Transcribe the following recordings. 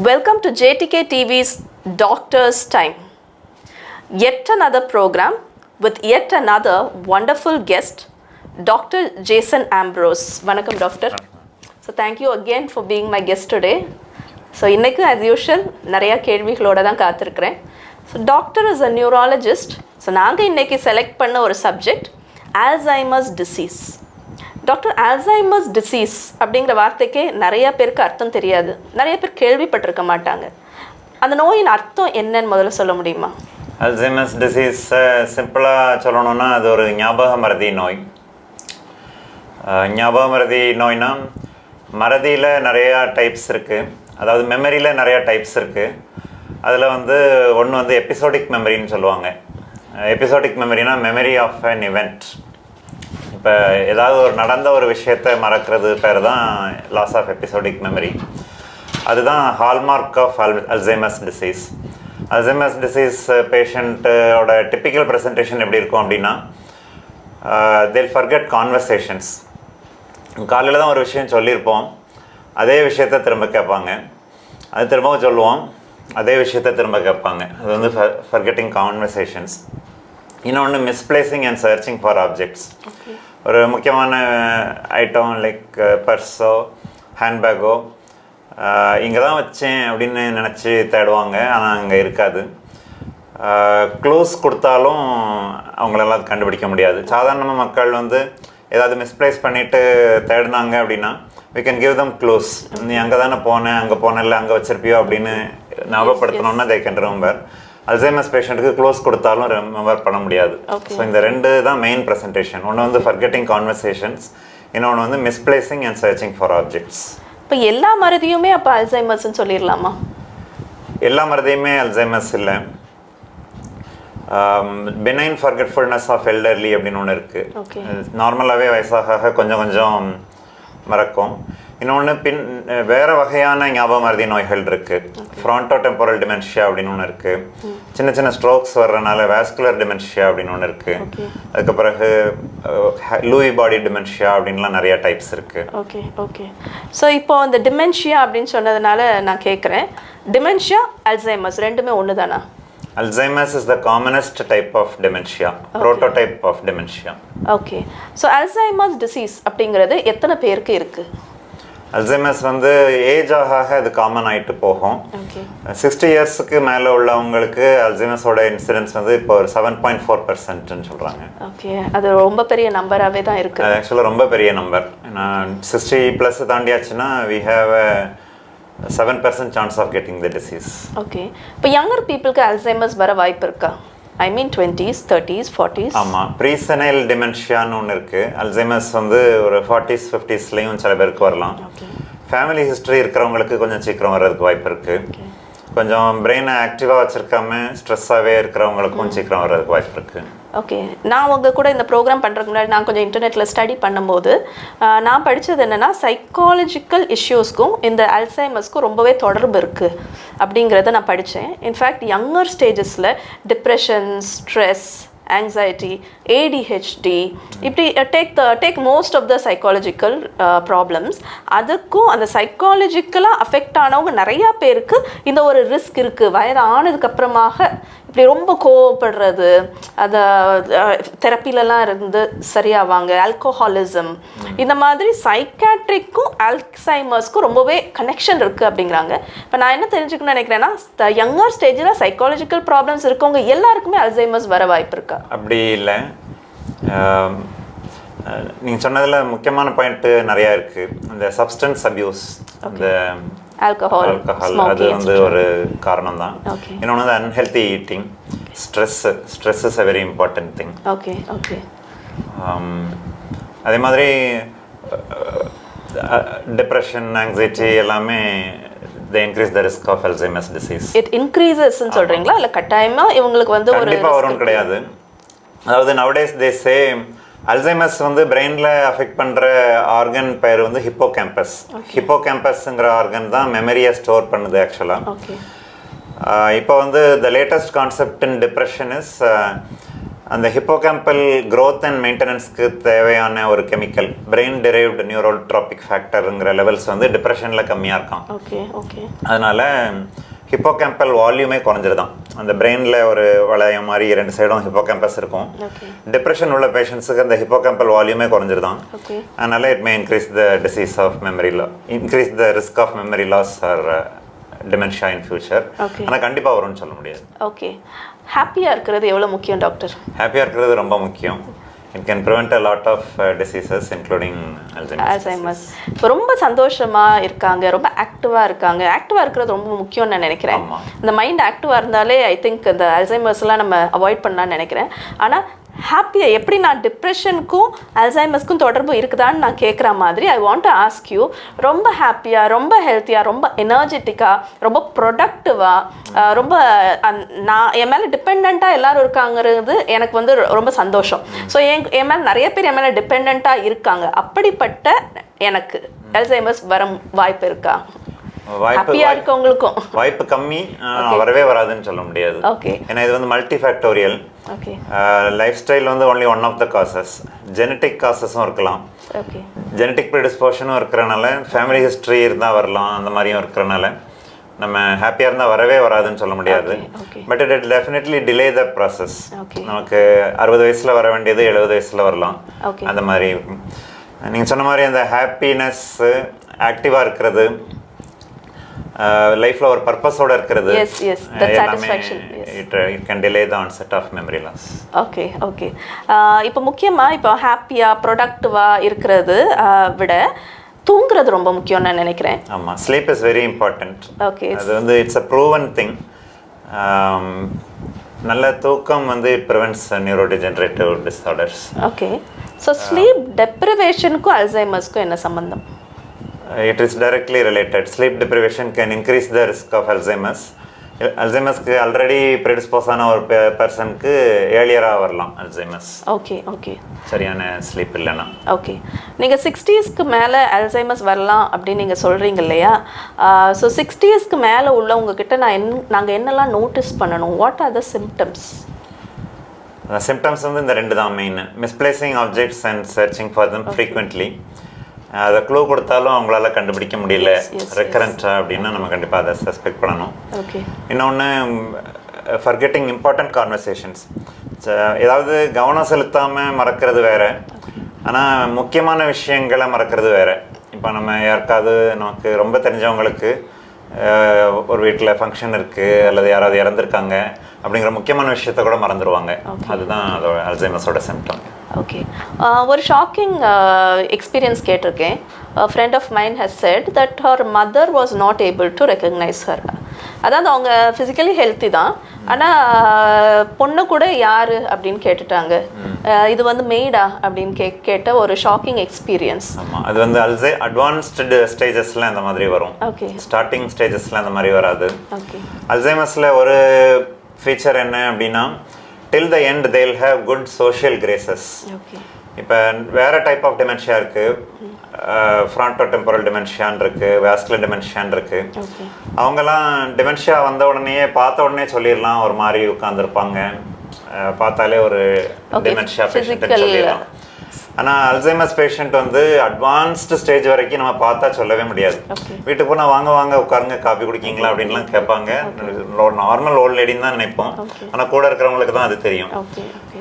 Welcome to JTK TV's Doctor's Time. Yet another program with yet another wonderful guest, Dr. Jason Ambrose. Vanakkam, Doctor. So thank you again for being my guest today. So இன்னைக்கு as usual நிறைய கேள்விகளோட தான் காத்திருக்கிறேன். So doctor is a neurologist. So நாங்கள் இன்னைக்கு select பண்ண ஒரு subject Alzheimer's disease. Doctor Alzheimer's disease அப்படிங்கிற வார்த்தைக்கே நிறைய பேருக்கு அர்த்தம் தெரியாது, நிறைய பேர் கேள்விப்பட்டிருக்க மாட்டாங்க. அந்த நோயின் அர்த்தம் என்னன்னு முதல்ல சொல்ல முடியுமா? அல்சைமர்ஸ் டிசீஸ் சிம்பிளாக சொல்லணும்னா அது ஒரு ஞாபக மறதி நோய். ஞாபக மறதி நோய்னா மறதியில் நிறையா டைப்ஸ் இருக்குது, அதாவது மெமரியில் நிறையா டைப்ஸ் இருக்குது. அதில் ஒன்று எபிசோடிக் மெமரின்னு சொல்லுவாங்க. எபிசோடிக் மெமரினா மெமரி ஆஃப் அன் இவெண்ட். இப்போ ஏதாவது நடந்த ஒரு விஷயத்தை மறக்கிறது பேர் தான் லாஸ் ஆஃப் எபிசோடிக் மெமரி. அதுதான் hallmark of Alzheimer's disease. Alzheimer's disease பேஷண்ட்டோட டிப்பிக்கல் ப்ரெசன்டேஷன் எப்படி இருக்கும் அப்படின்னா, they'll forget கான்வர்சேஷன்ஸ். காலையில் தான் ஒரு விஷயம் சொல்லியிருப்போம், அதே விஷயத்தை திரும்ப கேட்பாங்க, அது திரும்பவும் சொல்லுவோம், அதே விஷயத்தை திரும்ப கேட்பாங்க. அது forgetting கான்வர்சேஷன்ஸ். இன்னொன்று மிஸ்பிளேசிங் அண்ட் சர்ச்சிங் ஃபார் ஆப்ஜெக்ட்ஸ். ஒரு முக்கியமான ஐட்டம் லைக் பர்ஸோ ஹேண்ட்பேக்கோ இங்கே தான் வச்சேன் அப்படின்னு நினச்சி தேடுவாங்க, ஆனால் அங்கே இருக்காது. க்ளூஸ் கொடுத்தாலும் அவங்களெல்லாம் கண்டுபிடிக்க முடியாது. சாதாரணமாக மக்கள் ஏதாவது மிஸ்பிளேஸ் பண்ணிவிட்டு தேடினாங்க அப்படின்னா we can give them clues. நீ அங்கே தானே போனேன், அங்கே போனேன்ல, அங்கே வச்சிருப்பியோ அப்படின்னு ஞாபகப்படுத்தணுன்னா they can remember. அல்சைமர்ஸ் பேஷண்ட்டுக்கு க்ளோஸ் கொடுத்தாலும் ரிமெம்பர் பண்ண முடியாது. ஸோ இந்த ரெண்டு தான் மெயின் ப்ரெசன்டேஷன். ஒன்று ஃபர்கெட்டிங் கான்வர்சேஷன்ஸ், இன்னொன்று மிஸ்பிளேசிங் அண்ட் சர்ச்சிங் ஃபார் ஆப்ஜெக்ட்ஸ். இப்போ எல்லா மறதியுமே அப்போ அல்சைமர்ஸ்ன்னு சொல்லிடலாமா? எல்லா மறதியுமே அல்சைமர்ஸ் இல்லை. பெனைன் ஃபர்கெட்ஃபுல்னஸ் ஆஃப் எல்டர்லி அப்படின்னு ஒன்று இருக்குது. நார்மலாகவே வயசாக கொஞ்சம் கொஞ்சம் மறக்கும். இன்னொன்று வேறு வகையான ஞாபக மறதி நோய்கள் இருக்குது. ஃப்ரான்டோ டெம்போரல் டிமென்ஷியா அப்படின்னு ஒன்று இருக்குது. சின்ன சின்ன ஸ்ட்ரோக்ஸ் வர்றதுனால வாஸ்குலர் டிமென்ஷியா அப்படின்னு ஒன்று இருக்குது. அதுக்கு பிறகு லூயி பாடி டிமென்ஷியா அப்படின்லாம் நிறைய டைப்ஸ் இருக்குது. Okay okay. ஸோ இப்போ இந்த டிமென்ஷியா அப்படின்னு சொன்னதுனால நான் கேட்குறேன், டிமென்ஷியா அல்சைமர்ஸ் ரெண்டுமே ஒன்று தானா? Alzheimer's is the commonest type of dementia, prototype of dementia. Okay. So Alzheimer's disease அப்படிங்கிறது எத்தனை பேருக்கு இருக்கு? அல்சைமர்ஸ் ஏஜ் ஆக அது காமன் ஆகிட்டு போகும். 60 இயர்ஸுக்கு மேலே உள்ளவங்களுக்கு அல்சைமர்ஸோட இன்சிடென்ஸ் இப்போ ஒரு 7.4%ன்னு சொல்கிறாங்க. ஓகே, அது ரொம்ப பெரிய நம்பராகவே தான் இருக்குது. ஆக்சுவலாக ரொம்ப பெரிய நம்பர். ஏன்னா 60+ தாண்டியாச்சுன்னா we have a 7% chance of getting the disease. Okay. இப்போ younger peopleக்கு அல்சைமர்ஸ் வர வாய்ப்பு இருக்கா? I mean 20s, 30s, 40s. ஆமாம், ப்ரீசெனைல் டிமென்ஷியான்னு ஒன்று இருக்குது. அல்சைமர்ஸ் ஒரு 40s, 50ஸ்லேயும் சில பேருக்கு வரலாம். ஃபேமிலி ஹிஸ்ட்ரி இருக்கிறவங்களுக்கு கொஞ்சம் சீக்கிரம் வர்றதுக்கு வாய்ப்பு இருக்குது. கொஞ்சம் பிரெயினை ஆக்டிவாக வச்சுருக்காம ஸ்ட்ரெஸ்ஸாகவே இருக்கிறவங்களுக்கும் சீக்கிரம் வர்றதுக்கு வாய்ப்பு இருக்குது. ஓகே, நான் உங்கள் கூட இந்த ப்ரோக்ராம் பண்ணுறதுக்கு முன்னாடி நான் கொஞ்சம் இன்டர்நெட்டில் ஸ்டடி பண்ணும்போது நான் படித்தது என்னென்னா, சைக்காலஜிக்கல் இஷ்யூஸ்க்கும் இந்த அல்சைமர்ஸ்க்கும் ரொம்பவே தொடர்பு இருக்குது அப்படிங்கிறத நான் படித்தேன். இன்ஃபேக்ட் யங்கர் ஸ்டேஜஸில் டிப்ரெஷன், ஸ்ட்ரெஸ், ஆங்ஸைட்டி, ADHD இப்படி take most of the psychological problems. அதுக்கும் அந்த சைக்காலஜிக்கலாக அஃபெக்ட் ஆனவங்க நிறையா பேருக்கு இந்த ஒரு ரிஸ்க் இருக்குது. வயது ஆனதுக்கப்புறமாக இப்படி ரொம்ப கோவப்படுறது, அதை தெரப்பிலலாம் இருந்து சரியாவாங்க. ஆல்கோஹாலிசம், இந்த மாதிரி சைக்காட்ரிக்கும் அல்சைமர்ஸ்க்கும் ரொம்பவே கனெக்ஷன் இருக்குது அப்படிங்கிறாங்க. இப்போ நான் என்ன தெரிஞ்சுக்கணும்னு நினைக்கிறேன்னா, யங்கர் ஸ்டேஜில் சைக்காலஜிக்கல் ப்ராப்ளம்ஸ் இருக்கவங்க எல்லாருக்குமே அல்சைமர்ஸ் வர வாய்ப்பு இருக்கா? அப்படி இல்லை. நீங்கள் சொன்னதில் முக்கியமான பாயிண்ட்டு நிறையா இருக்குது. இந்த சப்ஸ்டன்ஸ் அப்யூஸ், இந்த ஆல்கஹால் அது ஒரு காரணம் தான். இன்னொன்று unhealthy eating, stress is a very important thing. Okay okay. அதே மாதிரி டிப்ரெஷன், ஆங்ஸைட்டி எல்லாமே they increase the risk of Alzheimer's disease. It increases ன்னு சொல்றீங்களா இல்ல கட்டாயமா இவங்களுக்கு ஒரு கண்டிப்பா வரும் கிடையாது. அதாவது nowadays they say அல்சைமர்ஸ் பிரெயினில் அஃபெக்ட் பண்ணுற ஆர்கன் பேர் ஹிப்போகேம்பஸ். ஹிப்போகேம்பஸ்ங்கிற ஆர்கன் தான் மெமரியை ஸ்டோர் பண்ணுது ஆக்சுவலாக. இப்போ the latest concept in depression is அந்த ஹிப்போகேம்பல் growth அண்ட் மெயின்டெனன்ஸ்க்கு தேவையான ஒரு chemical brain derived neurotrophic ஃபேக்டருங்கிற levels வந்து டிப்ரெஷனில் கம்மியாக இருக்கான். Okay okay. அதனால் ஹிப்போகேம்பல் வால்யூமே குறைஞ்சிருதான். அந்த பிரெயினில் ஒரு வளையம் மாதிரி 2 சைடும் ஹிப்போகேம்பஸ் இருக்கும். டிப்ரெஷன் உள்ள பேஷண்ட்ஸுக்கு அந்த ஹிப்போகேம்பல் வால்யூமே குறைஞ்சிருதான். அதனால் it may increase the disease of memory increase the risk of memory loss or dementia in future. ஆனால் கண்டிப்பாக வரும்னு சொல்ல முடியாது. ஓகே. ஹாப்பியாக இருக்கிறது எவ்வளோ முக்கியம் டாக்டர்? ஹாப்பியாக இருக்கிறது ரொம்ப முக்கியம். It can prevent a lot of diseases including Alzheimer's. இப்போ ரொம்ப சந்தோஷமாக இருக்காங்க, ரொம்ப ஆக்டிவாக இருக்காங்க. ஆக்டிவாக இருக்கிறது ரொம்ப முக்கியம்னு நான் நினைக்கிறேன். இந்த மைண்ட் ஆக்டிவாக இருந்தாலே ஐ திங்க் இந்த அல்சைமர்ஸ்லாம் நம்ம அவாய்ட் பண்ணலான்னு நினைக்கிறேன். ஆனால் ஹாப்பியாக எப்படி நான் டிப்ரெஷனுக்கும் அல்சைமர்ஸ்க்கும் தொடர்பு இருக்குதான்னு நான் கேட்குற மாதிரி I want to ask you, ரொம்ப ஹாப்பியாக, ரொம்ப ஹெல்த்தியாக, ரொம்ப எனர்ஜெட்டிக்காக, ரொம்ப ப்ரொடக்டிவாக, ரொம்ப நான் என் மேலே டிபெண்ட்டாக எல்லோரும் இருக்காங்கிறது எனக்கு வந்து ரொம்ப சந்தோஷம். ஸோ என் மேலே நிறைய பேர் என் மேலே டிபெண்ட்டாக இருக்காங்க. அப்படிப்பட்ட எனக்கு அல்சைமர்ஸ் வர வாய்ப்பு இருக்கா? வாய்ப்பு கம்மி, வரவே வராதுன்னு சொல்ல முடியாது. ஏன்னா இது வந்து மல்டி ஃபேக்டோரியல். லைஃப் ஸ்டைல் வந்து only one of the causes. Genetic காசஸும் இருக்கலாம், ஜெனட்டிக் ப்ரிடிஸ்போஷனும் இருக்கிறனால, ஃபேமிலி ஹிஸ்ட்ரி இருந்தால் வரலாம், அந்த மாதிரியும் இருக்கிறனால நம்ம ஹாப்பியாக இருந்தால் வரவே வராதுன்னு சொல்ல முடியாது. But it definitely delay the process. நமக்கு 60 வயசில் வர வேண்டியது 70 வயசில் வரலாம். அந்த மாதிரி நீங்கள் சொன்ன மாதிரி அந்த ஹாப்பினஸ்ஸு, ஆக்டிவாக இருக்கிறது, லைஃப்ல ஒரு பர்பஸோட இருக்கிறது, it can delay the onset of memory loss. Okay okay. இப்போ முக்கியமாக இப்போ ஹாப்பியாக ப்ரொடக்டிவாக இருக்கிறது விட தூங்குறது ரொம்ப முக்கியம் நான் நினைக்கிறேன். ஆமாம், sleep is very important. Okay. அது வந்து இட்ஸ் அ ப்ரூவன் திங். நல்ல தூக்கம் வந்து it prevents neurodegenerative disorders. Okay. So sleep டெப்ரிவேஷனுக்கும் அல்சைமர்ஸ்க்கும் என்ன சம்பந்தம்? It is directly related. Sleep deprivation can increase the risk of Alzheimer's. அல்சைமர்ஸ்க்கு ஆல்ரெடி ப்ரெடிஸ்போஸ் ஆன ஒரு பர்சனுக்கு ஏர்லியராக வரலாம் அல்சைமர்ஸ். Okay okay. சரியான ஸ்லீப் இல்லைன்னா. ஓகே. நீங்கள் 60ஸ்க்கு மேலே அல்சைமர்ஸ் வரலாம் அப்படின்னு நீங்கள் சொல்கிறீங்க இல்லையா? ஸோ 60ஸ்க்கு மேலே உள்ளவங்கக்கிட்ட நாங்கள் என்னெல்லாம் நோட்டீஸ் பண்ணணும்? What are the symptoms? Symptoms வந்து இந்த 2 தான் main. Misplacing objects and searching for them frequently. அதை க்ளூ கொடுத்தாலும் அவங்களால கண்டுபிடிக்க முடியல ரெக்கரண்ட்டா அப்படின்னா நம்ம கண்டிப்பாக அதை சஸ்பெக்ட் பண்ணணும். இன்னொன்று ஃபர்கெட்டிங் இம்பார்ட்டண்ட் கான்வர்சேஷன்ஸ். ஏதாவது கவனம் செலுத்தாமல் மறக்கிறது வேறு, ஆனால் முக்கியமான விஷயங்களை மறக்கிறது வேறு. இப்போ நம்ம யாருக்காவது நமக்கு ரொம்ப தெரிஞ்சவங்களுக்கு ஒரு வீட்டில் ஃபங்க்ஷன் இருக்குது அல்லது யாராவது இறந்துருக்காங்க அப்படிங்கிற முக்கியமான விஷயத்த கூட மறந்துடுவாங்க. அதுதான் அதோட அல்சைமர்ஸோட சிம்டம். ஓகே. ஒரு ஷாக்கிங் எக்ஸ்பீரியன்ஸ் கேட்டிருக்கேன். Friend of mine has said that her mother was not able to recognise her. அதாவது அவங்க ஃபிசிக்கலி ஹெல்த்தி தான், ஆனால் பொண்ணு கூட யார் அப்படின்னு கேட்டுட்டாங்க. இது வந்து மெய்டா அப்படின்னு கேட்ட ஒரு ஷாக்கிங் எக்ஸ்பீரியன்ஸ். ஆமாம், அது வந்து அட்வான்ஸ்டு ஸ்டேஜஸில் அந்த மாதிரி வரும். ஓகே. ஸ்டார்டிங் ஸ்டேஜஸில் அந்த மாதிரி வராது. ஓகே. அல்சைமர்ஸில் ஒரு ஃபீச்சர் என்ன அப்படின்னா, till the end they'll have good social graces. Okay. இப்போ வேறு டைப் ஆஃப் டிமென்ஷியா இருக்குது, ஃப்ரான்டோ டெம்பரல் டிமென்ஷியான் இருக்குது, வாஸ்குலர் டிமென்ஷியான் இருக்குது. அவங்கெல்லாம் டிமென்ஷியா வந்த உடனே பார்த்த உடனே சொல்லிடலாம், ஒரு மாதிரி உட்காந்துருப்பாங்க, பார்த்தாலே ஒரு டிமென்ஷியா பேஷண்ட்னு சொல்லிடலாம். ஆனால் அல்சைமர்ஸ் பேஷண்ட் வந்து அட்வான்ஸ்டு ஸ்டேஜ் வரைக்கும் நம்ம பார்த்தா சொல்லவே முடியாது. வீட்டுக்கு போனால் வாங்க வாங்க உட்காருங்க, காப்பி குடிக்கிங்களா அப்படின்லாம் கேட்பாங்க. நார்மல் ஓல்ட் லேடின்னு தான் நினைப்போம், ஆனால் கூட இருக்கிறவங்களுக்கு தான் அது தெரியும்.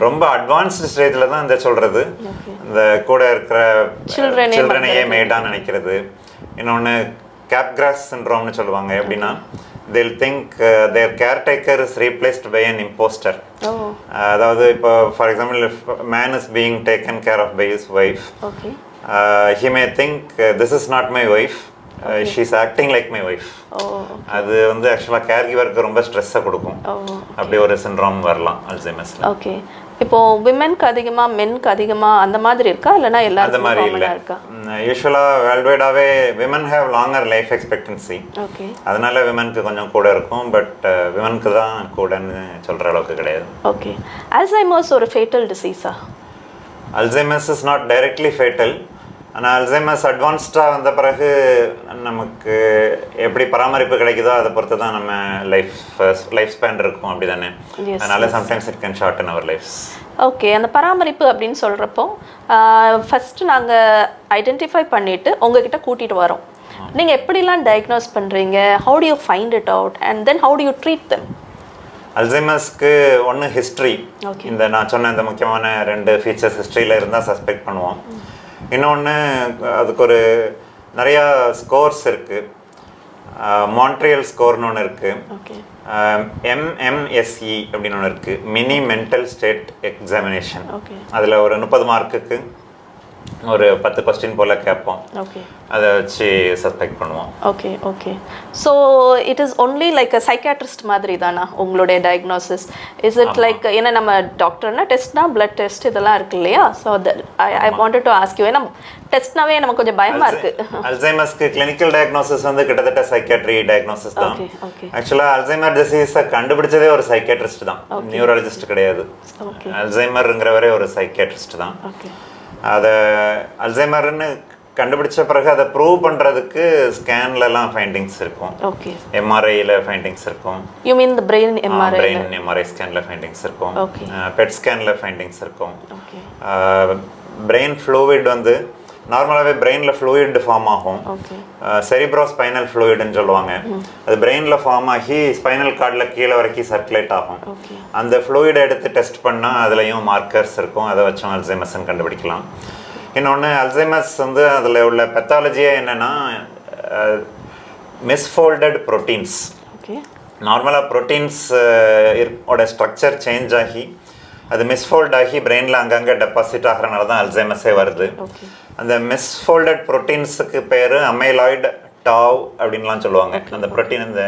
ரொம்ப அட்வான்ஸ்டு ஸ்டேஜில் தான் இந்த சொல்கிறது, இந்த கூட இருக்கிற சில்ட்ரனையே மேடான்னு நினைக்கிறது. இன்னொன்று கேப்கிராஸ் சிண்ட்ரோம்னு சொல்லுவாங்க. எப்படின்னா they'll think their caretaker is replaced by an imposter. அதாவது இப்போ for example if man is being taken care of by his wife, he may think this is not my wife, she is acting like my wife. அது வந்து ஆக்சுவலாக கேர்கிவருக்கு ரொம்ப ஸ்ட்ரெஸ்ஸை கொடுக்கும். அப்படி ஒரு சிண்ட்ரோம் வரலாம் அல்சைமர்ஸில். ஓகே. இப்போ விமென்க்கு அதிகமாக மென்க்கு அதிகமாக அந்த மாதிரி இருக்கா, இல்லைனா எல்லாரும் அந்த மாதிரி இல்லை? யூஸ்வலாக வேர்ல்டு வைடாகவே women have longer life expectancy. Okay. அதனால விமனுக்கு கொஞ்சம் கூட இருக்கும், பட் விமனுக்கு தான் கூடன்னு சொல்கிற அளவுக்கு கிடையாது. ஓகே. அல்சைமர்ஸ் ஒரு ஃபேட்டல் டிசீஸா? Alzheimer's is not directly fatal. ஆனால் அல்சைமர்ஸ் அட்வான்ஸ்டாக வந்த பிறகு நமக்கு எப்படி பராமரிப்பு கிடைக்குதோ அதை பொறுத்து தான் நம்ம லைஃப் ஸ்பேன் இருக்கும், அப்படி தானே? அதனால sometimes it can shorten our lives. Okay. அந்த பராமரிப்பு அப்படின்னு சொல்கிறப்போ ஃபஸ்ட்டு நாங்கள் ஐடென்டிஃபை பண்ணிவிட்டு உங்ககிட்ட கூட்டிகிட்டு வரோம். நீங்கள் எப்படிலாம் டயக்னோஸ் பண்ணுறீங்க? How do you find it out and then how do you treat them? அல்சைமர்ஸ்க்கு ஒன்று ஹிஸ்ட்ரி. இந்த நான் சொன்ன இந்த முக்கியமான 2 ஃபீச்சர்ஸ் ஹிஸ்ட்ரியில் இருந்தால் சஸ்பெக்ட் பண்ணுவோம். இன்னொன்று அதுக்கு ஒரு நிறையா ஸ்கோர்ஸ் இருக்குது. மான்ட்ரியல் ஸ்கோர்னு ஒன்று இருக்குது. MMSE அப்படின்னு ஒன்று இருக்குது, மினி மென்டல் ஸ்டேட் எக்ஸாமினேஷன். அதில் ஒரு 30 மார்க்குக்கு ஒரு 10 கொஸ்டின் போல் கேட்போம். அதை வச்சு சஸ்பெக்ட் பண்ணுவோம். Okay okay. So it is only like a psychiatrist மாதிரி தானா உங்களுடைய டயக்னோசிஸ்? இஸ் இட் லைக், ஏன்னா நம்ம டாக்டர்னா டெஸ்ட்னா பிளட் டெஸ்ட் இதெல்லாம் இருக்கு இல்லையா? So I wanted to ask you. ஏன்னா டெஸ்ட்னாவே நமக்கு கொஞ்சம் பயமா இருக்கு. அல்சைமர்ஸ்க்கு கிளினிக்கல் டயக்னோசிஸ் வந்து கிட்டத்தட்ட சைக்காட்ரி டயக்னோசிஸ் தான். ஆக்சுவலாக அல்சைமர் டிசீஸை கண்டுபிடிச்சதே ஒரு சைக்காட்ரிஸ்ட் தான், நியூரலஜிஸ்ட் கிடையாது. அல்சைமருங்கிறவரே ஒரு சைக்காட்ரிஸ்ட் தான். அதை அல்சைமர்னு கண்டுபிடிச்ச பிறகு அதை ப்ரூவ் பண்ணுறதுக்கு ஸ்கேன்லலாம் ஃபைண்டிங்ஸ் இருக்கும். எம்ஆர்ஐயில் ஃபைண்டிங்ஸ் இருக்கும். You mean the brain MRI? Brain MRI ஸ்கேனில் ஃபைண்டிங்ஸ் இருக்கும். பெட் ஸ்கேனில் ஃபைண்டிங்ஸ் இருக்கும். பிரெயின் ஃப்ளூயிட் வந்து நார்மலாகவே பிரெயினில் ஃப்ளூயிட் ஃபார்ம் ஆகும். செரிப்ரோ ஸ்பைனல் ஃப்ளூயிட்னு சொல்லுவாங்க. அது பிரெயினில் ஃபார்ம் ஆகி ஸ்பைனல் கார்டில் கீழே வரைக்கும் சர்க்குலேட் ஆகும். அந்த ஃப்ளூயிடை எடுத்து டெஸ்ட் பண்ணால் அதுலேயும் மார்க்கர்ஸ் இருக்கும். அதை வச்சும் அல்சைமர்ஸ்ன்னு கண்டுபிடிக்கலாம். இன்னொன்று அல்சைமர்ஸ் வந்து அதில் உள்ள பெத்தாலஜியே என்னென்னா மிஸ்ஃபோல்டட் ப்ரோட்டீன்ஸ். நார்மலாக ப்ரோட்டீன்ஸ் ஓட ஸ்ட்ரக்சர் சேஞ்ச் ஆகி அது மிஸ்ஃபோல்ட் ஆகி பிரெயினில் அங்கங்கே டெபாசிட் ஆகிறனால தான் அல்சைமர்ஸே வருது. அந்த மிஸ்ஃபோல்டட் ப்ரோட்டீன்ஸுக்கு பேர் அமைலாய்டு, டாவ் அப்படின்லாம் சொல்லுவாங்க. அந்த ப்ரோட்டீன், இந்த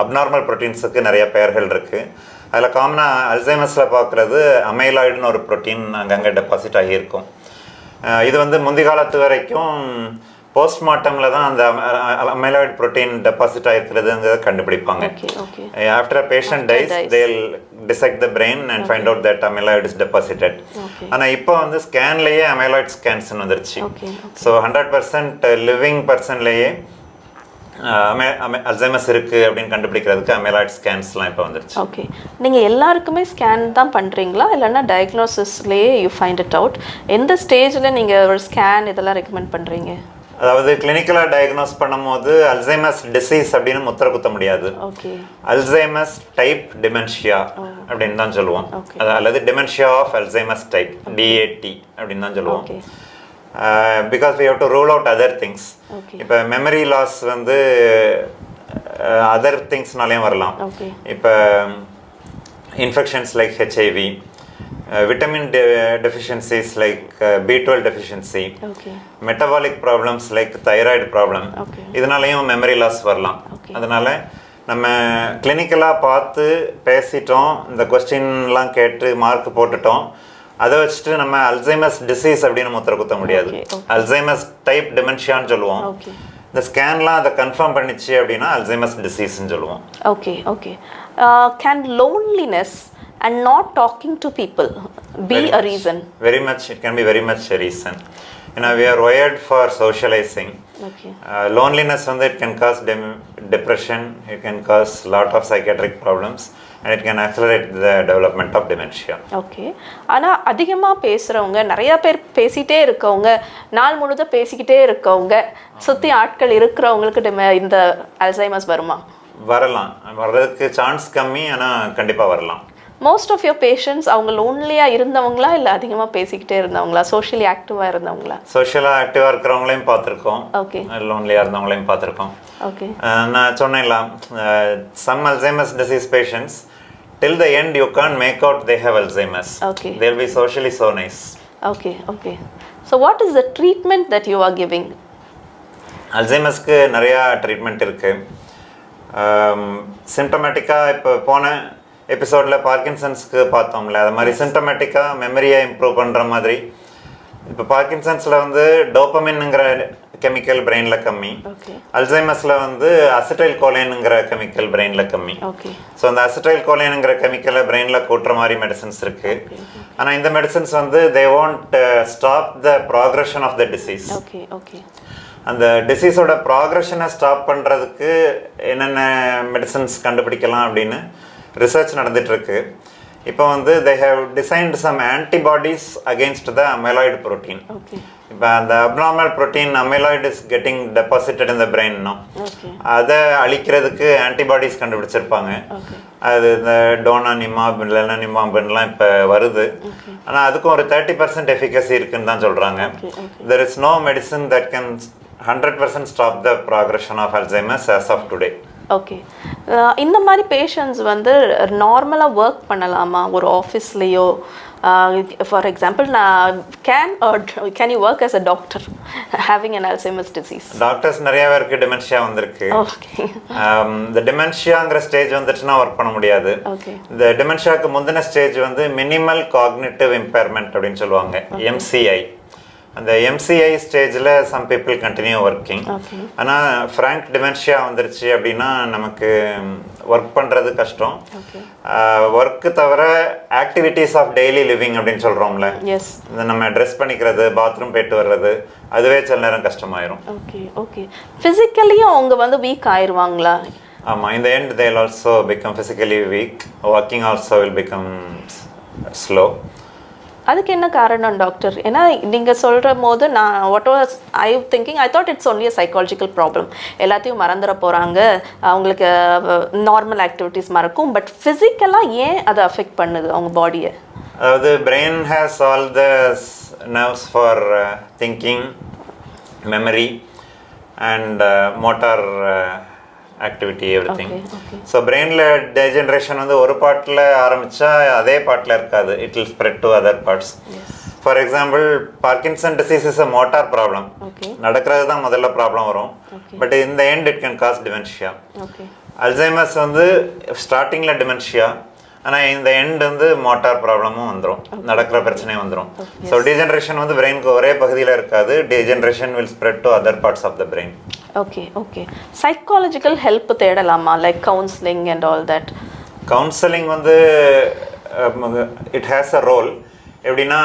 அப்நார்மல் ப்ரோட்டீன்ஸுக்கு நிறைய பெயர்கள் இருக்குது. அதில் காமனாக அல்சைமர்ஸில் பார்க்குறது அமைலாய்டுன்னு ஒரு ப்ரோட்டீன் அங்கங்கே டெபாசிட் ஆகியிருக்கும். இது வந்து முந்தி காலத்து வரைக்கும் போஸ்ட்மார்ட்டமில் தான் அந்த அமைலாய்டு ப்ரோட்டீன் டெபாசிட் ஆகிருக்கிறதுங்கிறத கண்டுபிடிப்பாங்க. After a patient dies they'll dissect the brain and find out that amyloid is deposited. ஆனால் இப்போ வந்து ஸ்கேன்லேயே அமைலாய்ட் ஸ்கேன்ஸ்னு வந்துருச்சு. ஸோ 100% லிவிங் பர்சன்லேயே அல்சைமர்ஸ் இருக்குது அப்படின்னு கண்டுபிடிக்கிறதுக்கு அமைலாய்ட் ஸ்கேன்ஸ்லாம் இப்போ வந்துருச்சு. ஓகே. நீங்கள் எல்லாருக்குமே ஸ்கேன் தான் பண்ணுறீங்களா இல்லைன்னா டயக்னோசிஸ்லேயே யூ ஃபைண்ட் இட் அவுட்? எந்த ஸ்டேஜில் நீங்கள் ஒரு ஸ்கேன் இதெல்லாம் ரெக்கமெண்ட் பண்ணுறீங்க? அதாவது கிளினிக்கலாக டயக்னோஸ் பண்ணும்போது அல்சைமர்ஸ் டிசீஸ் அப்படின்னு முத்திர குத்த முடியாது. அல்சைமர்ஸ் டைப் டிமென்ஷியா அப்படின்னு தான் சொல்லுவோம். அல்லது dementia of Alzheimer's type, DAT அப்படின்னு தான் சொல்லுவோம். Because we have to rule out other things. இப்போ மெமரி லாஸ் வந்து அதர் திங்ஸ்னாலேயும் வரலாம். இப்போ infections like HIV, vitamin deficiencies like B12 deficiency, metabolic problems like thyroid problem, இதனாலையும் மெமரி லாஸ் வரலாம். அதனால நம்ம கிளினிக்கலாக பார்த்து பேசிட்டோம், இந்த கொஸ்டின்லாம் கேட்டு மார்க் போட்டுட்டோம், அதை வச்சுட்டு நம்ம அல்சைமர்ஸ் டிசீஸ் அப்படின்னு முத்திர குத்த முடியாது. அல்சைமர்ஸ் டைப் டிமென்ஷியான்னு சொல்லுவோம். இந்த ஸ்கேன்லாம் அதை கன்ஃபார்ம் பண்ணிச்சு அப்படின்னா அல்சைமர்ஸ் டிசீஸ்ன்னு சொல்லுவோம். Okay okay. Can loneliness and not talking to people be a reason? Very much, it can be very much a reason. You know, we are wired for socializing. Loneliness வந்து it can cause depression, it can cause lot of psychiatric problems and it can accelerate the development of dementia. Okay. ஆனால் அதிகமாக பேசுகிறவங்க, நிறையா பேர் பேசிகிட்டே இருக்கவங்க, நாள் முழுதும் பேசிக்கிட்டே இருக்கவங்க, சுற்றி ஆட்கள் இருக்கிறவங்களுக்கு இந்த அல்சைமர்ஸ் வருமா? வரலாம், வர்றதுக்கு சான்ஸ் கம்மி, ஆனால் கண்டிப்பாக வரலாம். மோஸ்ட் ஆஃப் யுவர் பேஷண்ட்ஸ் அவங்க லோன்லியாக இருந்தவங்களா இல்லை அதிகமாக பேசிக்கிட்டே இருந்தவங்களா, சோஷியலி ஆக்டிவாக இருந்தவங்களா? சோஷியலாக ஆக்டிவாக இருக்கிறவங்களையும் பார்த்துருக்கோம், லோன்லியாக இருந்தவங்களையும் பார்த்துருக்கோம். ஓகே. நான் சொன்னேன்ல, some Alzheimer's disease patients till the end you can't make out they have Alzheimer's. They'll be socially so nice. Okay. So what is the treatment that you are giving? அல்சைமர்ஸ்க்கு நிறையா treatment இருக்குது. சிம்டமேட்டிக்காக இப்போ போன எபிசோடில் பார்க்கின்சன்ஸ்க்கு பார்த்தோம்ல, அது மாதிரி சிம்டமேட்டிக்காக மெமரியை இம்ப்ரூவ் பண்ணுற மாதிரி இப்போ பார்க்கின்சன்ஸில் வந்து டோப்பமின்ங்கிற கெமிக்கல் பிரெயினில் கம்மி, அல்சைமர்ஸில் வந்து அசிட்டைல் கோலைனுங்கிற கெமிக்கல் பிரெயினில் கம்மி. ஸோ அந்த அசிட்டைல் கோலைனுங்கிற கெமிக்கலை பிரெயினில் கூட்டுற மாதிரி மெடிசன்ஸ் இருக்குது. ஆனால் இந்த மெடிசன்ஸ் வந்து they won't stop the progression of the disease. அந்த டிசீஸோட ப்ராக்ரெஷனை ஸ்டாப் பண்ணுறதுக்கு என்னென்ன மெடிசன்ஸ் கண்டுபிடிக்கலாம் அப்படின்னு ரிசர்ச் நடந்துகிட்ருக்கு. இப்போ வந்து they have designed some antibodies against the amyloid protein. Okay. இப்போ அந்த abnormal protein amyloid is getting deposited in the brain now. Okay. அதை அழிக்கிறதுக்கு ஆன்டிபாடிஸ் கண்டுபிடிச்சிருப்பாங்க. அது இந்த டோனானிமாப் லெனானிமாப்லாம் இப்போ வருது. ஆனால் அதுக்கும் ஒரு 30% எஃபிகசி இருக்குன்னு தான் சொல்கிறாங்க. There is no medicine that can 100% stop the progression of Alzheimer's as of today. Okay. இந்த மாதிரி பேஷண்ட்ஸ் வந்து நார்மலாக ஒர்க் பண்ணலாமா ஒரு ஆஃபீஸ்லேயோ? ஃபார் எக்ஸாம்பிள் நான் can you work as a doctor having an Alzheimer's disease? Doctors நிறைய பேருக்கு டிமென்ஷியா வந்திருக்கு. ஓகே. இந்த டிமென்ஷியாங்கிற ஸ்டேஜ் வந்துச்சுன்னா ஒர்க் பண்ண முடியாது. ஓகே. இந்த டிமென்ஷியாவுக்கு முந்தின ஸ்டேஜ் வந்து மினிமல் காக்னிட்டிவ் இம்பேர்மெண்ட் அப்படின்னு சொல்லுவாங்க, MCI. அந்த MCI ஸ்டேஜில் சம் பீப்புள் கண்டினியூ ஒர்க்கிங். ஆனால் ஃப்ராங்க் டிமென்ஷியா வந்துருச்சு அப்படின்னா நமக்கு ஒர்க் பண்ணுறது கஷ்டம். ஒர்க்கு தவிர ஆக்டிவிட்டீஸ் ஆஃப் டெய்லி லிவிங் அப்படின்னு சொல்கிறோம்ல, இந்த நம்ம ட்ரெஸ் பண்ணிக்கிறது, பாத்ரூம் போயிட்டு வர்றது, அதுவே சில நேரம் கஷ்டமாயிரும். ஓகே. ஓகே. ஃபிசிக்கலியும் அவங்க வந்து வீக் ஆயிடுவாங்களா? ஆமாம், இந்த எண்ட் தேல் also become physically week. Working also will become slow. அதுக்கு என்ன காரணம் டாக்டர்? ஏன்னா நீங்கள் சொல்கிற போது நான் what was I thinking, I thought it's only a psychological problem. எல்லாத்தையும் மறந்துட போகிறாங்க, அவங்களுக்கு நார்மல் ஆக்டிவிட்டீஸ் மறக்கும். பட் ஃபிசிக்கலாக ஏன் அதை அஃபெக்ட் பண்ணுது அவங்க பாடியை? அதாவது brain has all the nerves for thinking, memory and motor activity, every thing. So பிரெயினில் டெஜென்ரேஷன் வந்து ஒரு பார்ட்டில் ஆரம்பித்தா அதே பார்ட்டில் இருக்காது, it will spread to other parts. For example, Parkinson disease is a motor problem. நடக்கிறது தான் முதல்ல ப்ராப்ளம் வரும், பட் இந்த end it can cause dementia. Alzheimer's வந்து ஸ்டார்டிங்கில் டிமென்ஷியா, ஆனால் இந்த எண்ட் வந்து மோட்டார் ப்ராப்ளமும் வந்துடும், நடக்கிற பிரச்சனையும் வந்துடும். ஸோ டீஜென்ரேஷன் வந்து பிரெயினுக்கு ஒரே பகுதியில் இருக்காது, degeneration will spread to other parts of the brain. Okay. Okay. Psychological help தேடலாமா, like counselling and all that? Counselling வந்து இட் ஹேஸ் அ ரோல். எப்படின்னா,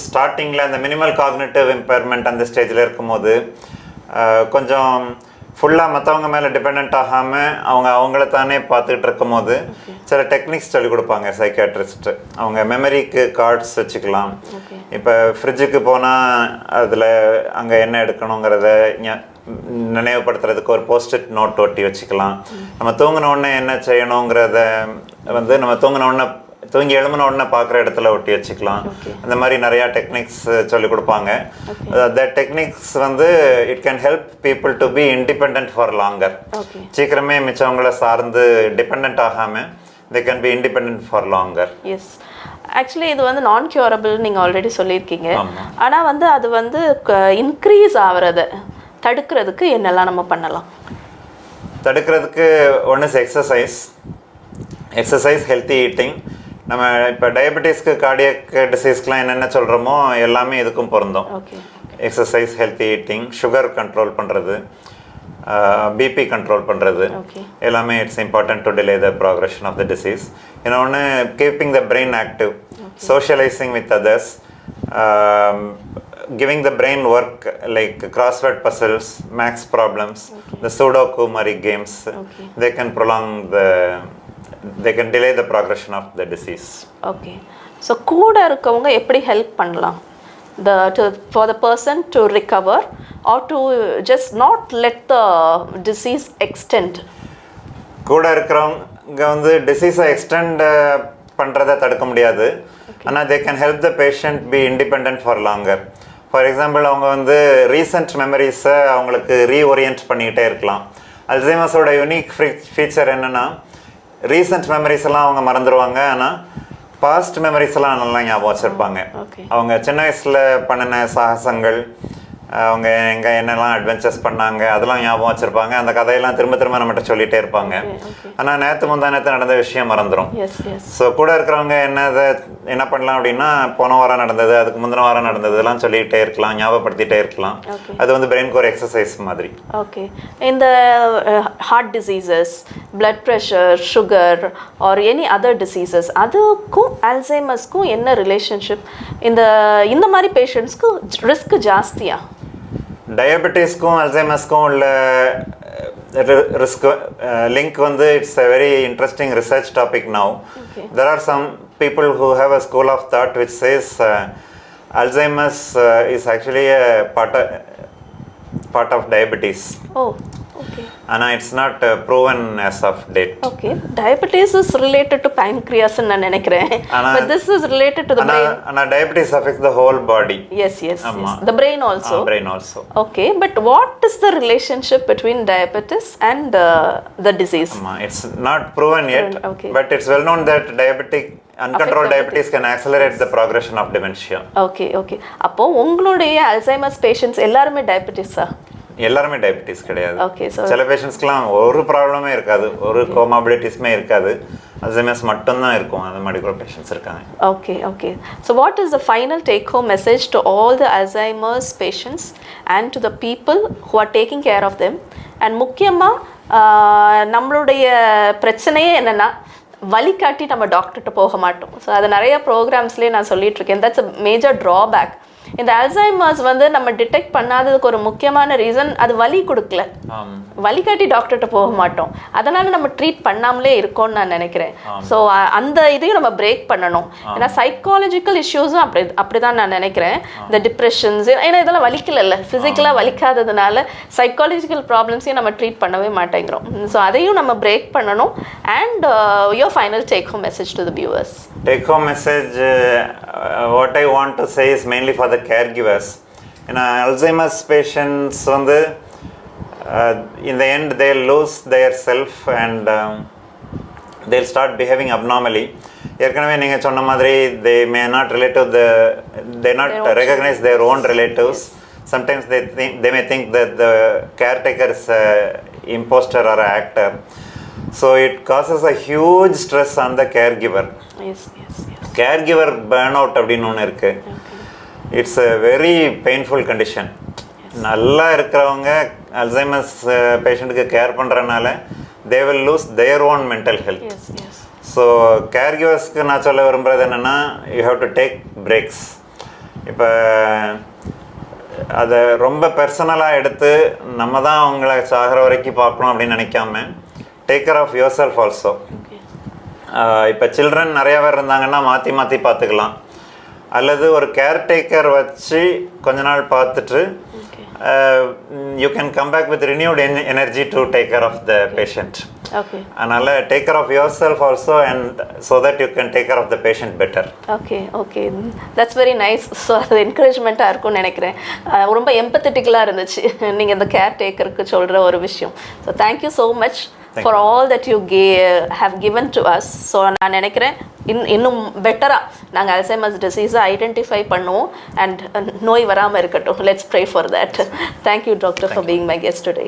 ஸ்டார்டிங்கில் அந்த மினிமல் காக்னிட்டிவ் இம்பேர்மெண்ட் அந்த ஸ்டேஜில் இருக்கும்போது கொஞ்சம் ஃபுல்லாக மற்றவங்க மேலே டிபெண்ட் ஆகாமல் அவங்கள தானே பார்த்துக்கிட்டு இருக்கும் போது சில டெக்னிக்ஸ் சொல்லிக் கொடுப்பாங்க சைக்காட்ரிஸ்ட்டு. அவங்க மெமரிக்கு கார்ட்ஸ் வச்சுக்கலாம். இப்போ ஃப்ரிட்ஜுக்கு போனால் அதில் அங்கே என்ன எடுக்கணுங்கிறத நினைவுபடுத்துறதுக்கு ஒரு போஸ்டிட் நோட் ஒட்டி வச்சுக்கலாம். நம்ம தூங்கின உடனே என்ன செய்யணுங்கிறத வந்து நம்ம தூங்கி எழும்பின உடனே பார்க்குற இடத்துல ஒட்டி வச்சுக்கலாம். அந்த மாதிரி நிறையா டெக்னிக்ஸ் சொல்லிக் கொடுப்பாங்க. த டெக்னிக்ஸ் வந்து it can help people to be independent for longer. சீக்கிரமே மிச்சவங்களை சார்ந்து டிபெண்ட் ஆகாமல் they can be independent for longer. Yes, actually இது வந்து நான் க்யூரபிள் நீங்கள் ஆல்ரெடி சொல்லியிருக்கீங்க. ஆனால் வந்து அது வந்து இன்க்ரீஸ் ஆகிறத தடுக்கிறதுக்கு என்னெல்லாம் நம்ம பண்ணலாம்? தடுக்கிறதுக்கு ஒன்று எக்ஸசைஸ், ஹெல்த்தி ஈட்டிங். நம்ம இப்போ டயபெட்டிஸ்க்கு, கார்டியக் டிசீஸ்க்கெலாம் என்னென்ன சொல்கிறோமோ எல்லாமே இதுக்கும் பொருந்தும். Exercise, healthy eating, sugar control பண்ணுறது, பிபி கண்ட்ரோல் பண்ணுறது, எல்லாமே it's important to delay the progression of the disease. இன்னொன்று keeping the brain active, socialising with others, giving the brain work like crossword puzzles, maths problems, the Sudoku Mari games. They can delay the progression of the disease. Okay. So கூட இருக்கவங்க எப்படி help பண்ணலாம் for the person to recover or to just not let the disease extend? கூட இருக்கிறவங்க வந்து டிசீஸை extend பண்ணுறதை தடுக்க முடியாது, ஆனால் they can help the patient be independent for longer. For example, அவங்க வந்து ரீசன்ட் மெமரிஸை அவங்களுக்கு ரீஓரியன்ட் பண்ணிக்கிட்டே இருக்கலாம். அல்சைமர்ஸோட யூனிக் ஃபீச்சர் என்னென்னா, ரீசன்ட் மெமரிஸ் எல்லாம் அவங்க மறந்துடுவாங்க, ஆனால் பாஸ்ட் மெமரிஸ் எல்லாம் நல்லா ஞாபகம் வச்சுருப்பாங்க. அவங்க சின்ன வயசில் பண்ணின சாகசங்கள், அவங்க எங்கே என்னெல்லாம் அட்வென்ச்சர்ஸ் பண்ணாங்க அதெல்லாம் ஞாபகம் வச்சுருப்பாங்க. அந்த கதையெல்லாம் திரும்ப திரும்ப நம்மகிட்ட சொல்லிகிட்டே இருப்பாங்க. ஆனால் நேற்று நடந்த விஷயம் மறந்துடும். ஸோ கூட இருக்கிறவங்க என்ன பண்ணலாம் அப்படின்னா, போன வாரம் நடந்தது, அதுக்கு முந்தின வாரம் நடந்தது இதெல்லாம் சொல்லிகிட்டே இருக்கலாம், ஞாபகப்படுத்திகிட்டே இருக்கலாம். அது வந்து பிரெயினுக்கு ஒரு எக்ஸசைஸ் மாதிரி. ஓகே. இந்த heart diseases, blood pressure, sugar or any other diseases, அதுக்கும் அல்சைமர்ஸ்க்கும் என்ன ரிலேஷன்ஷிப்? இந்த மாதிரி பேஷண்ட்ஸ்க்கு ரிஸ்க் ஜாஸ்தியா? டயபெட்டிஸ்க்கும் அல்சைமர்ஸ்க்கும் உள்ள ரிஸ்க் லிங்க் வந்து it's a very interesting research topic now. There are some people who have a school of thought which says Alzheimer's is actually a part of diabetes. Oh, okay. And it's not proven as of date. Okay. Diabetes is related to pancreas ன்னு நான் நினைக்கிறேன். But this is related to the brain. And diabetes affects the whole body. Yes, yes, yes. The brain also. Brain also. Okay, but what is the relationship between diabetes and the disease? It's not proven yet, okay. But it's well known that uncontrolled diabetes can accelerate the progression of dementia. Okay, okay. அப்போ உங்களுடைய Alzheimer's patients எல்லாருமே டயபெட்டிஸா? எல்லாருமே diabetes கிடையாது. Okay. So சில பேஷண்ட்ஸ்க்குலாம் ஒரு ப்ராப்ளமே இருக்காது, ஒரு கோமாபிலிட்டிஸ்மே இருக்காது, அல்சைமர்ஸ் மட்டும்தான் இருக்கும். அந்த மாதிரி கூட பேஷண்ட்ஸ் இருக்காங்க. Okay, okay. So what is the final take home message to all the Alzheimer's patients and to the people who are taking care of them? And முக்கியமாக நம்மளுடைய பிரச்சனையே என்னென்னா வலி காட்டி நம்ம டாக்டர்கிட்ட போக மாட்டோம். ஸோ அது நிறைய ப்ரோக்ராம்ஸ்லேயே நான் சொல்லிகிட்ருக்கேன். That's a major drawback. இந்த அல்சைமர்ஸ் வந்து நம்ம டிடெக்ட் பண்ணாததுக்கு ஒரு முக்கியமான ரீசன் அது வலி கொடுக்கல, வலி காட்டி டாக்டர்கிட்ட போக மாட்டோம், அதனால நம்ம ட்ரீட் பண்ணாமலே இருக்கோம்னு நான் நினைக்கிறேன். ஸோ அந்த இதையும் நம்ம பிரேக் பண்ணணும். ஏன்னா சைக்காலஜிக்கல் இஷ்யூஸும் அப்படிதான் நான் நினைக்கிறேன். இந்த டிப்ரெஷன்ஸ், ஏன்னா இதெல்லாம் வலிக்கல, ஃபிசிக்கலாக வலிக்காததுனால சைக்காலஜிக்கல் ப்ராப்ளம்ஸையும் நம்ம ட்ரீட் பண்ணவே மாட்டேங்கிறோம். ஸோ அதையும் நம்ம பிரேக் பண்ணணும். And your final take home message to the viewers. Take home message, what I want to say is mainly for the caregivers. Alzheimer's patients வந்து in the end they'll lose their self and they'll start behaving abnormally. ஏற்கனவே நீங்கள் சொன்ன மாதிரி they may not relate to they not recognize their own relatives. Sometimes they may think that the caretaker is an imposter or an actor. So it causes a huge stress on the caregiver. Yes, yes, yes. Caregiver burnout அப்படின்னு ஒன்று இருக்கு. It's a very painful condition. நல்லா இருக்கிறவங்க Alzheimer's பேஷண்ட்டுக்கு care பண்ணுறனால they will lose their own mental health. Yes, yes. So கேர்கிவர்ஸ்க்கு நான் சொல்ல விரும்புகிறது என்னென்னா, you have to take breaks. இப்போ அதை ரொம்ப பர்சனலாக எடுத்து நம்ம தான் அவங்கள சாகிற வரைக்கும் பார்க்கணும் அப்படின்னு நினைக்காம take care of yourself also. இப்போ சில்ட்ரன் நிறையா பேர் இருந்தாங்கன்னா மாற்றி பார்த்துக்கலாம், அல்லது ஒரு கேர்டேக்கர் வச்சு கொஞ்ச நாள் பார்த்துட்டு you can come back with renewed energy to take care of the patient. அதனால் take care of yourself also and so that you can take care of the patient better. Okay, okay, that's very nice. So அது என்கரேஜ்மெண்ட்டாக இருக்கும்னு நினைக்கிறேன். ரொம்ப எம்பத்தட்டிக்கலாக இருந்துச்சு நீங்கள் இந்த care டேக்கருக்கு சொல்கிற ஒரு விஷயம். So thank you so much for all that you have given to us. So நான் நினைக்கிறேன் இன்னும் பெட்டராக நாங்கள் அல்சைமர்ஸ் டிசீஸை ஐடென்டிஃபை பண்ணுவோம் அண்ட் நோய் வராமல் இருக்கட்டும். Let's pray for that. Thank you doctor for being my guest today.